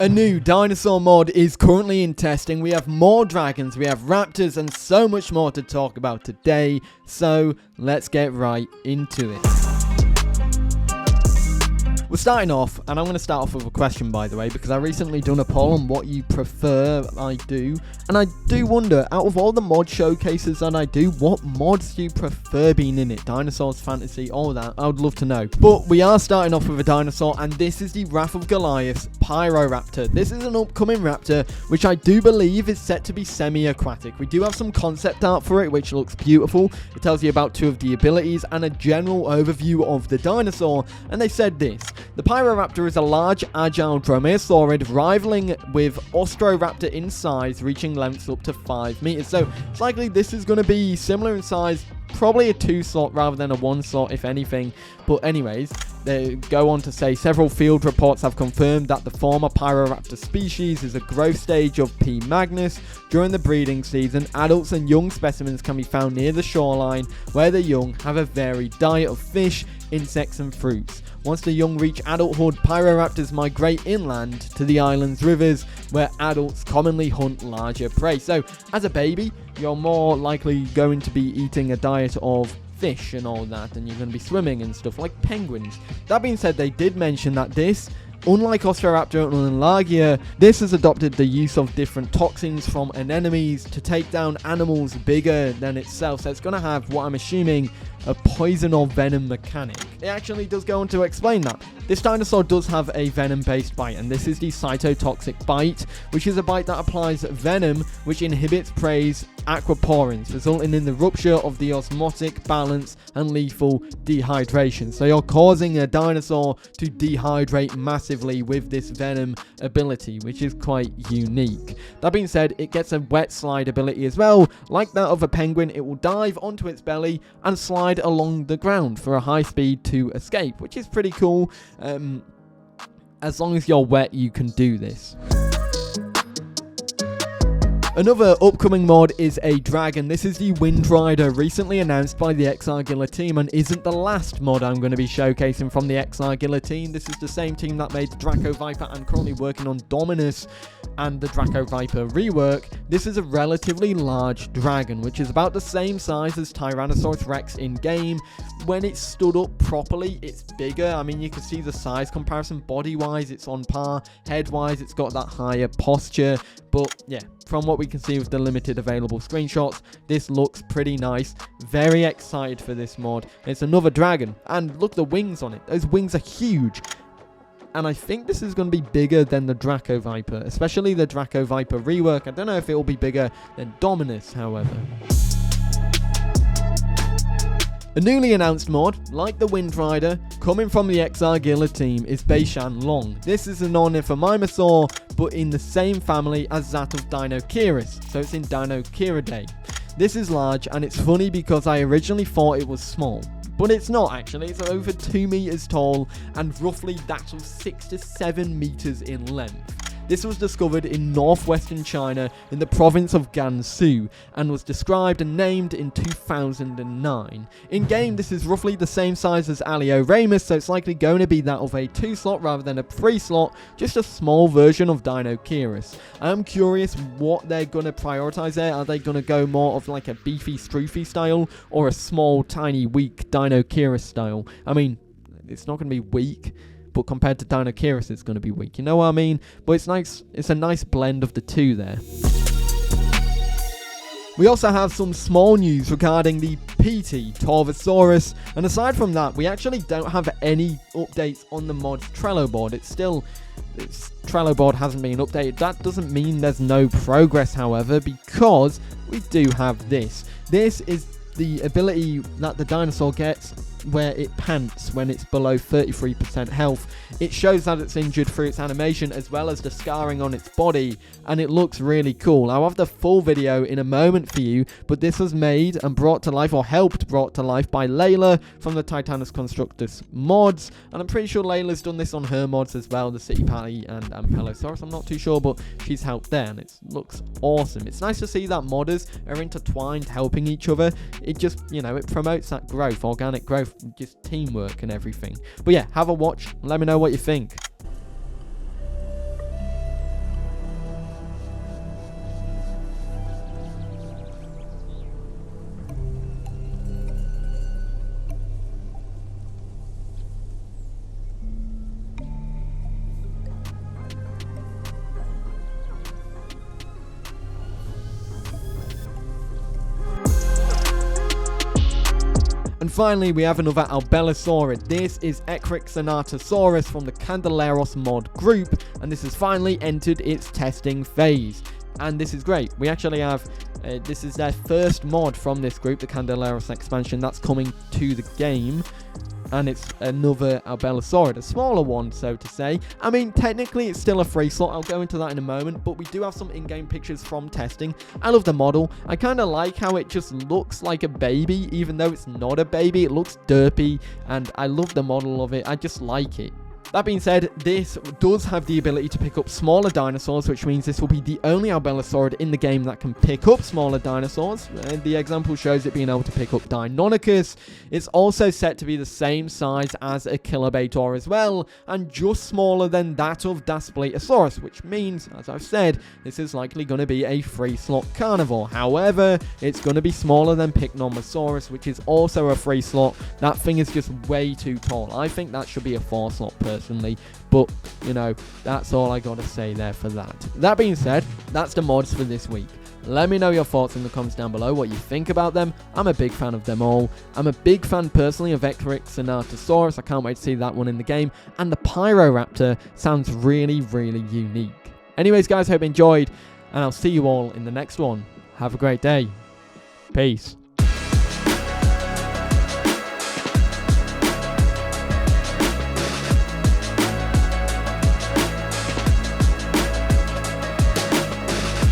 A new dinosaur mod is currently in testing. We have more dragons, we have raptors, and so much more to talk about today. So let's get right into it. We're starting off, and I'm going to start off with a question, by the way, because I recently done a poll on what you prefer I do, and I do wonder, out of all the mod showcases that I do, what mods do you prefer being in it? Dinosaurs, fantasy, all that, I would love to know. But we are starting off with a dinosaur, and this is the Wrath of Goliath's Pyroraptor. This is an upcoming raptor, which I do believe is set to be semi-aquatic. We do have some concept art for it, which looks beautiful. It tells you about two of the abilities and a general overview of the dinosaur, and they said this. The Pyroraptor is a large, agile dromaeosaurid rivaling with Austroraptor in size, reaching lengths up to 5 meters. So it's likely this is going to be similar in size, probably a 2-slot rather than a 1-slot, if anything. But anyways, they go on to say several field reports have confirmed that the former Pyroraptor species is a growth stage of P. magnus. During the breeding season, adults and young specimens can be found near the shoreline, where the young have a varied diet of fish, insects and fruits. Once the young reach adulthood, Pyroraptors migrate inland to the island's rivers, where adults commonly hunt larger prey. So, as a baby, you're more likely going to be eating a diet of fish and all that, and you're going to be swimming and stuff like penguins. That being said, they did mention that this, unlike Austroraptor and Lagia, this has adopted the use of different toxins from anemones to take down animals bigger than itself. So it's going to have, what I'm assuming, a poison or venom mechanic. It actually does go on to explain that. This dinosaur does have a venom-based bite, and this is the cytotoxic bite, which is a bite that applies venom, which inhibits prey's aquaporins, resulting in the rupture of the osmotic balance and lethal dehydration. So you're causing a dinosaur to dehydrate massively with this venom ability, which is quite unique. That being said, it gets a wet slide ability as well. Like that of a penguin, it will dive onto its belly and slide along the ground for a high speed to escape, which is pretty cool. As long as you're wet, you can do this. Another upcoming mod is a dragon. This is the windrider, recently announced by the Ekrixinatosaurus team, and isn't the last mod I'm going to be showcasing from the Ekrixinatosaurus team. This is the same team that made Draco Viper and currently working on Dominus and the Draco Viper rework. This is a relatively large dragon, which is about the same size as Tyrannosaurus Rex in game. When it's stood up properly, it's bigger. I mean, you can see the size comparison. Body-wise, it's on par. Head-wise, it's got that higher posture. But yeah, from what we can see with the limited available screenshots, this looks pretty nice. Very excited for this mod. It's another dragon, and look, the wings on it. Those wings are huge. And I think this is going to be bigger than the Draco Viper, especially the Draco Viper rework. I don't know if it will be bigger than Dominus, however. A newly announced mod, like the Windrider, coming from the Ekrixinatosaurus team, is Beishanlong. This is a non-Ephemerosaur, but in the same family as that of Deinocheirus, so it's in Deinocheiridae. This is large, and it's funny because I originally thought it was small. But it's not actually. It's over 2 meters tall and roughly that of 6 to 7 meters in length. This was discovered in northwestern China in the province of Gansu and was described and named in 2009. In game, this is roughly the same size as Alderon, so it's likely going to be that of a 2-slot rather than a 3-slot, just a small version of Deinocheirus. I'm curious what they're going to prioritize there. Are they going to go more of like a beefy, stroofy style or a small, tiny, weak Deinocheirus style? I mean, it's not going to be weak, but compared to Deinocheirus, it's going to be weak. You know what I mean? But it's nice. It's a nice blend of the two there. We also have some small news regarding the PT Torvosaurus, and aside from that, we actually don't have any updates on the mod's Trello board. Its Trello board hasn't been updated. That doesn't mean there's no progress, however, because we do have this. This is the ability that the dinosaur gets where it pants when it's below 33% health. It shows that it's injured through its animation as well as the scarring on its body, and it looks really cool. I'll have the full video in a moment for you, but this was made and brought to life, or helped brought to life, by Layla from the Titanus Constructus mods, and I'm pretty sure Layla's done this on her mods as well, the City Patty and Ampelosaurus. I'm not too sure, but she's helped there, and it looks awesome. It's nice to see that modders are intertwined, helping each other. It just, you know, it promotes that growth, organic growth, just teamwork and everything. But yeah, have a watch, let me know what you think. And finally, we have another Albelosaurid. This is Ekrixinatosaurus from the Candeleros mod group, and this has finally entered its testing phase. And this is great. We actually have, this is their first mod from this group, the Candeleros expansion, that's coming to the game. And it's another Albelosaurid, a smaller one, so to say. I mean, technically, it's still a free slot. I'll go into that in a moment, but we do have some in-game pictures from testing. I love the model. I kind of like how it just looks like a baby, even though it's not a baby. It looks derpy, and I love the model of it. I just like it. That being said, this does have the ability to pick up smaller dinosaurs, which means this will be the only Albelosaurid in the game that can pick up smaller dinosaurs. The example shows it being able to pick up Deinocheirus. It's also set to be the same size as a Kilobator as well, and just smaller than that of Daspletosaurus, which means, as I've said, this is likely going to be a free slot carnivore. However, it's going to be smaller than Pycnomosaurus, which is also a free slot. That thing is just way too tall. I think that should be a 4 slot personally, but you know, that's all I gotta say there for that. That being said, that's the mods for this week. Let me know your thoughts in the comments down below, what you think about them. I'm a big fan of them all. I'm a big fan personally of Ekrixinatosaurus. I can't wait to see that one in the game, and the Pyroraptor sounds really, really unique. Anyways guys, hope you enjoyed, and I'll see you all in the next one. Have a great day. Peace.